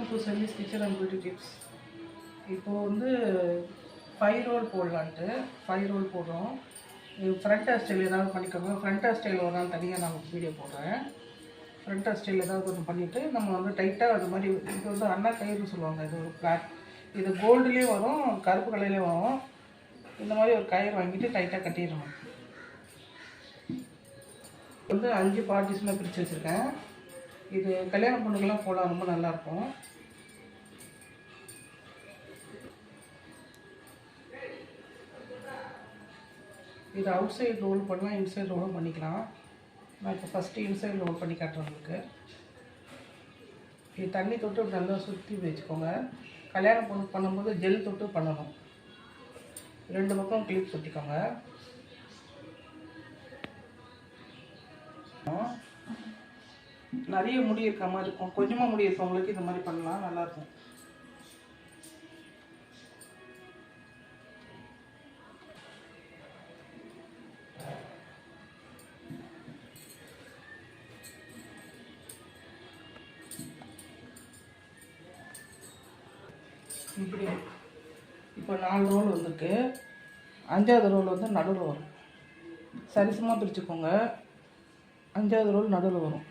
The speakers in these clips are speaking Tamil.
Welcome to Chelli's kitchen and beauty tips. இப்போது வந்து 5 ரோல் போடலான்ட்டு 5 ரோல் போடுறோம். ஃப்ரண்ட் ஹேர் ஸ்டைல் ஏதாவது பண்ணிக்கோங்க. ஃப்ரண்ட் ஹேர் ஸ்டைல் ஒரு நாள் தனியாக நான் வீடியோ போடுறேன். ஃப்ரண்ட் ஹேர் ஸ்டைல் ஏதாவது ஒன்று பண்ணிவிட்டு நம்ம வந்து டைட்டாக அது மாதிரி இது வந்து அண்ணா கயிறுன்னு சொல்லுவாங்க. இது ஒரு பிளாக், இது கோல்டுலேயும் வரும், கருப்பு கலர்லேயும் வரும். இந்த மாதிரி ஒரு கயிறு வாங்கிட்டு டைட்டாக கட்டிடணும். வந்து 5 பார்ட்டிஸ்லாம் பிரித்து வச்சுருக்கேன். இது கல்யாண பொண்ணுக்கெல்லாம் போடலாம், ரொம்ப நல்லாயிருக்கும். இது அவுட் சைடு ரோல் பண்ணலாம், இன்சைட் ரோலும் பண்ணிக்கலாம். நான் இப்போ ஃபஸ்ட்டு இன்சைட் ரோல் பண்ணி காட்டுறேன் உங்களுக்கு. இது தண்ணி தொட்டு நல்லா சுற்றி வச்சுக்கோங்க. கல்யாணம் பொண்ணு பண்ணும்போது ஜெல் தொட்டு பண்ணணும். 2 பக்கம் கிளிப் சுற்றிக்கோங்க. நிறைய முடி இருக்க மாதிரி இருக்கும், கொஞ்சமாக முடி இருக்கவங்களுக்கு இந்த மாதிரி பண்ணலாம், நல்லாயிருக்கும். இப்படி இப்போ 4 ரோல் வந்துருக்கு. 5ஆவது ரோல் வந்து நடுவில் வரும். சரிசமாக பிரிச்சுக்கோங்க. 5ஆவது ரோல் நடுவில் வரும்.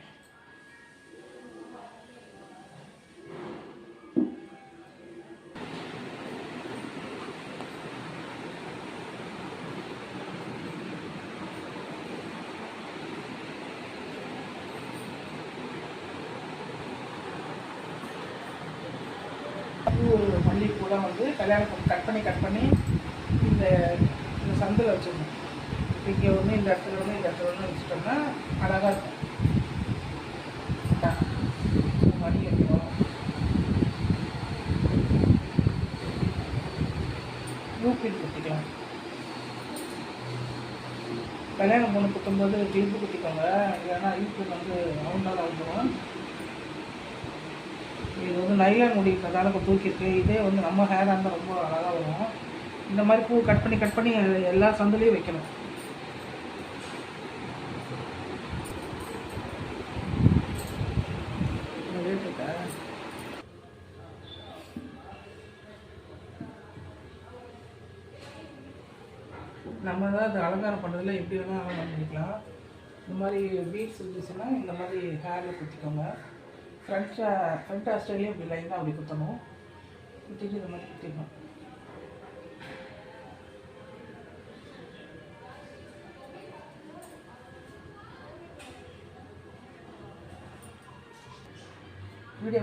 மல்லிகைப்பூலாம் வந்து கல்யாணம் கட் பண்ணி இந்த சந்தில் வச்சிடணும். இங்கே ஒன்று, இந்த இடத்துல ஒன்று, இந்த இடத்துல ஒன்று வச்சுட்டோம்னா அழகாக இருக்கும். மணி வைக்கணும். யூபில் குத்திக்கலாம். கல்யாணம் பொண்ணு குத்தும்போது கிளிப்பு குத்திக்கோங்க, இல்லைன்னா யூபில் வந்து ரவுண்டாக வந்துடும். இது வந்து நைலான் முடி இருக்கிறதால இப்போ தூக்கியிருக்கு. இதே வந்து நம்ம ஹேராக இருந்தால் ரொம்ப அழகாக வரும். இந்த மாதிரி பூ கட் பண்ணி எல்லா சந்துலேயும் வைக்கணும். நம்ம தான் அது அலங்காரம் பண்ணுறதுல எப்படி வேணால் அலங்காரம் பண்ணிக்கலாம். இந்த மாதிரி பீட்ஸ் இருந்துச்சுன்னா இந்த மாதிரி ஹேரில் குத்திக்கோங்க. ஃப்ரண்ட் ஹேர் ஸ்டைலையும் இப்படி லைனாக அப்படி குத்தணும். குத்திட்டு இந்த மாதிரி குத்திடணும். வீடியோ